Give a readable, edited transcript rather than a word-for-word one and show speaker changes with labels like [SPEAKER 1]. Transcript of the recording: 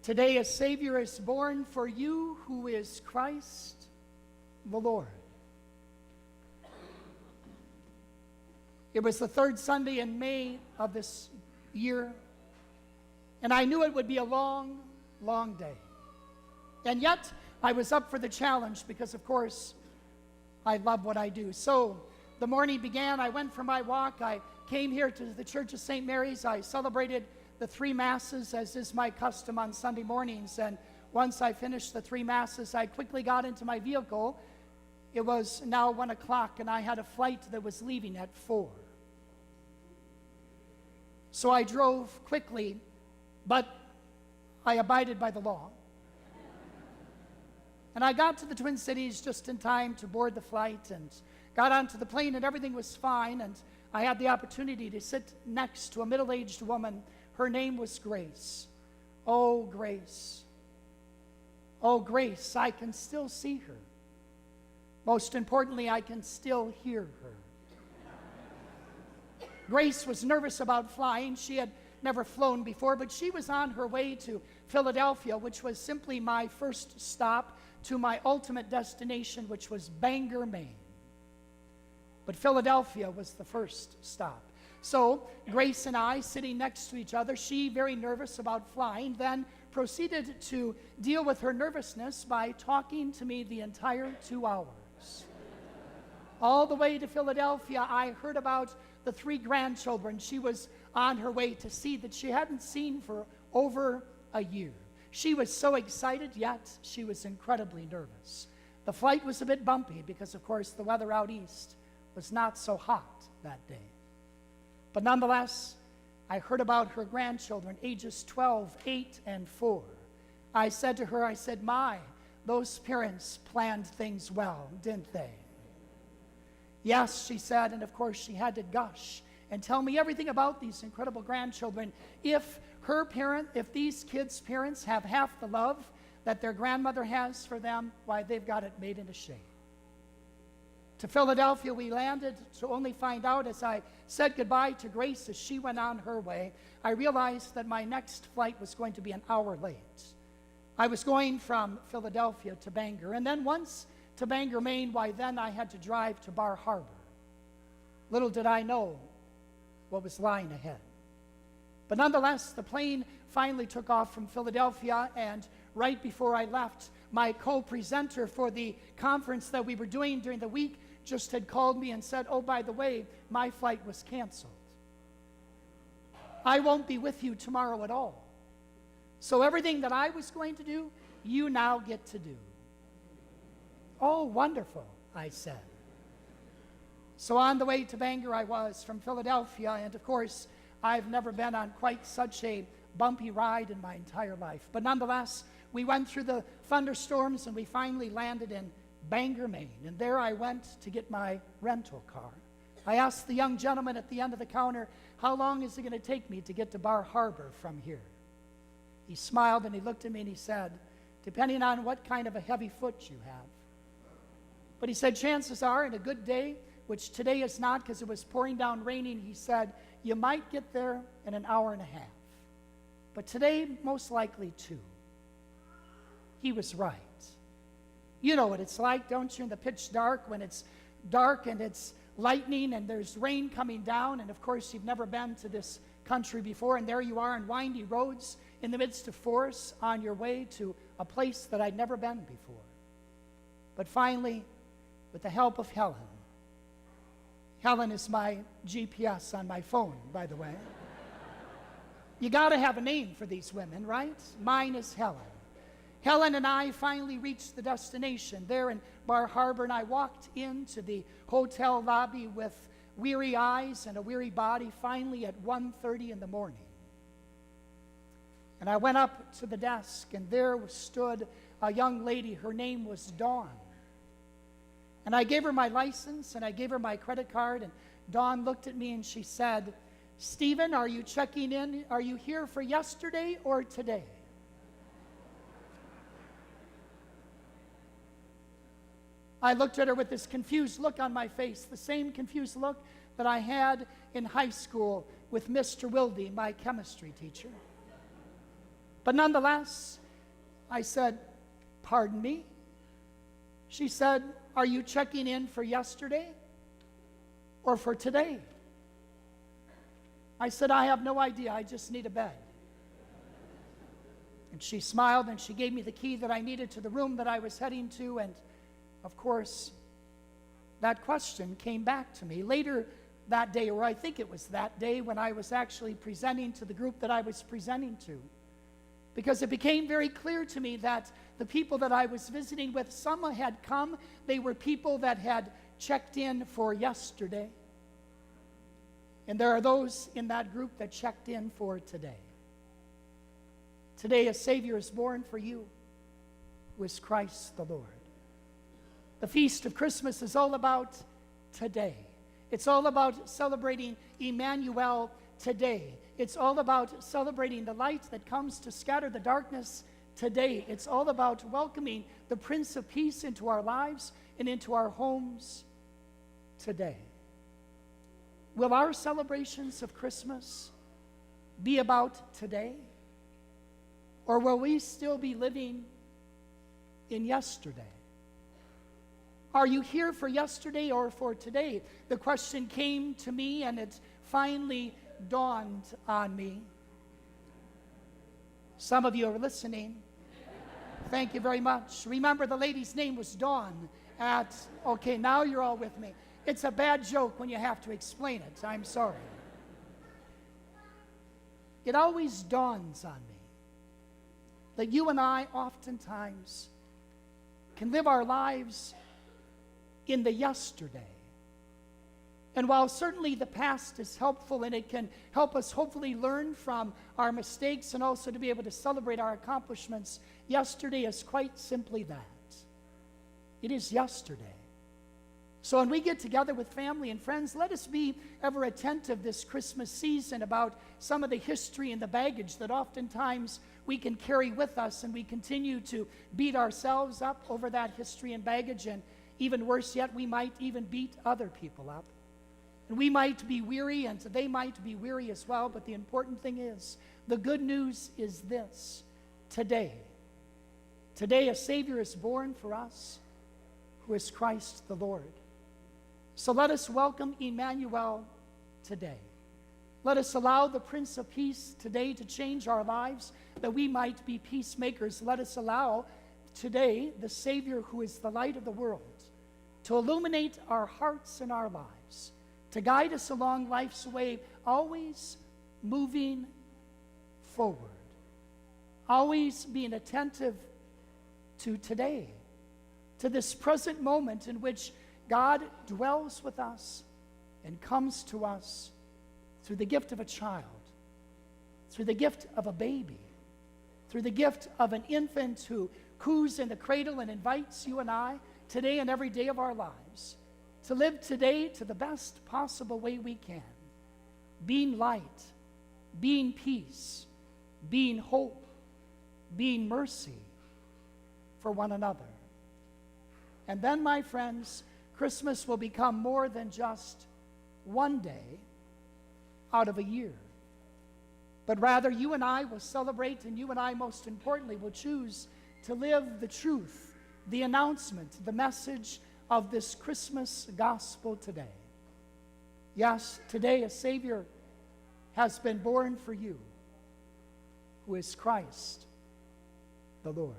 [SPEAKER 1] Today a Savior is born for you, who is Christ the Lord. It was the third Sunday in May of this year, and I knew it would be a long, long day. And yet, I was up for the challenge because, of course, I love what I do. So, the morning began. I went for my walk. I came here to the Church of St. Mary's. I celebrated the 3 Masses, as is my custom on Sunday mornings. And once I finished the 3 Masses, I quickly got into my vehicle. It was now 1 o'clock, and I had a flight that was leaving at 4. So I drove quickly, but I abided by the law. And I got to the Twin Cities just in time to board the flight and got onto the plane, and everything was fine. And I had the opportunity to sit next to a middle-aged woman. Her name was Grace. Oh, Grace. Oh, Grace, I can still see her. Most importantly, I can still hear her. Grace was nervous about flying. She had never flown before, but she was on her way to Philadelphia, which was simply my first stop to my ultimate destination, which was Bangor, Maine. But Philadelphia was the first stop. So Grace and I, sitting next to each other, she very nervous about flying, then proceeded to deal with her nervousness by talking to me the entire 2 hours. All the way to Philadelphia, I heard about the 3 grandchildren she was on her way to see that she hadn't seen for over a year. She was so excited, yet she was incredibly nervous. The flight was a bit bumpy because, of course, the weather out east was not so hot that day. But nonetheless, I heard about her grandchildren, ages 12, 8, and 4. I said to her, I said, "My, those parents planned things well, didn't they?" "Yes," she said, and of course she had to gush and tell me everything about these incredible grandchildren. If these kids' parents have half the love that their grandmother has for them, why, they've got it made into shape. To Philadelphia we landed, to only find out as I said goodbye to Grace as she went on her way, I realized that my next flight was going to be an hour late. I was going from Philadelphia to Bangor, and then once to Bangor, Maine, why then I had to drive to Bar Harbor. Little did I know what was lying ahead. But nonetheless, the plane finally took off from Philadelphia, and right before I left, my co-presenter for the conference that we were doing during the week just had called me and said, "Oh, by the way, my flight was canceled. I won't be with you tomorrow at all. So everything that I was going to do, you now get to do." "Oh, wonderful," I said. So on the way to Bangor I was from Philadelphia, and of course, I've never been on quite such a bumpy ride in my entire life. But nonetheless, we went through the thunderstorms and we finally landed in Bangor, Maine. And there I went to get my rental car. I asked the young gentleman at the end of the counter, "How long is it going to take me to get to Bar Harbor from here?" He smiled and he looked at me and he said, "Depending on what kind of a heavy foot you have." But he said, "Chances are, in a good day, which today is not because it was pouring down raining," he said, "you might get there in an hour and a half. But today, most likely 2. He was right. You know what it's like, don't you, in the pitch dark, when it's dark and it's lightning and there's rain coming down, and of course you've never been to this country before, and there you are on windy roads in the midst of forests on your way to a place that I'd never been before. But finally, with the help of Helen is my GPS on my phone, by the way. You got to have a name for these women, right? Mine is Helen. Helen and I finally reached the destination there in Bar Harbor, and I walked into the hotel lobby with weary eyes and a weary body finally at 1:30 in the morning. And I went up to the desk, and there stood a young lady. Her name was Dawn. And I gave her my license, and I gave her my credit card, and Dawn looked at me and she said, "Stephen, are you checking in? Are you here for yesterday or today?" I looked at her with this confused look on my face, the same confused look that I had in high school with Mr. Wilde, my chemistry teacher. But nonetheless, I said, "Pardon me?" She said, "Are you checking in for yesterday or for today?" I said, "I have no idea. I just need a bed." And she smiled and she gave me the key that I needed to the room that I was heading to. And of course, that question came back to me later that day, or I think it was that day, when I was actually presenting to the group that I was presenting to. Because it became very clear to me that the people that I was visiting with, some had come, they were people that had checked in for yesterday. And there are those in that group that checked in for today. Today a Savior is born for you, who is Christ the Lord. The Feast of Christmas is all about today. It's all about celebrating Emmanuel today. It's all about celebrating the light that comes to scatter the darkness today. It's all about welcoming the Prince of Peace into our lives and into our homes today. Will our celebrations of Christmas be about today? Or will we still be living in yesterday? Are you here for yesterday or for today? The question came to me and it finally dawned on me. Some of you are listening. Thank you very much. Remember, the lady's name was Dawn okay, now you're all with me. It's a bad joke when you have to explain it. I'm sorry. It always dawns on me that you and I oftentimes can live our lives in the yesterday. And while certainly the past is helpful and it can help us hopefully learn from our mistakes and also to be able to celebrate our accomplishments, yesterday is quite simply that. It is yesterday. So when we get together with family and friends, let us be ever attentive this Christmas season about some of the history and the baggage that oftentimes we can carry with us, and we continue to beat ourselves up over that history and baggage, and even worse yet, we might even beat other people up. And we might be weary, and they might be weary as well, but the important thing is, the good news is this: today a Savior is born for us, who is Christ the Lord. So let us welcome Emmanuel today. Let us allow the Prince of Peace today to change our lives, that we might be peacemakers. Let us allow today the Savior, who is the light of the world, to illuminate our hearts and our lives, to guide us along life's way, always moving forward, always being attentive to today, to this present moment in which God dwells with us and comes to us through the gift of a child, through the gift of a baby, through the gift of an infant who coos in the cradle and invites you and I today and every day of our lives to live today to the best possible way we can, being light, being peace, being hope, being mercy for one another. And then, my friends, Christmas will become more than just one day out of a year. But rather, you and I will celebrate, and you and I, most importantly, will choose to live the truth, the announcement, the message of this Christmas gospel today. Yes, today a Savior has been born for you, who is Christ the Lord.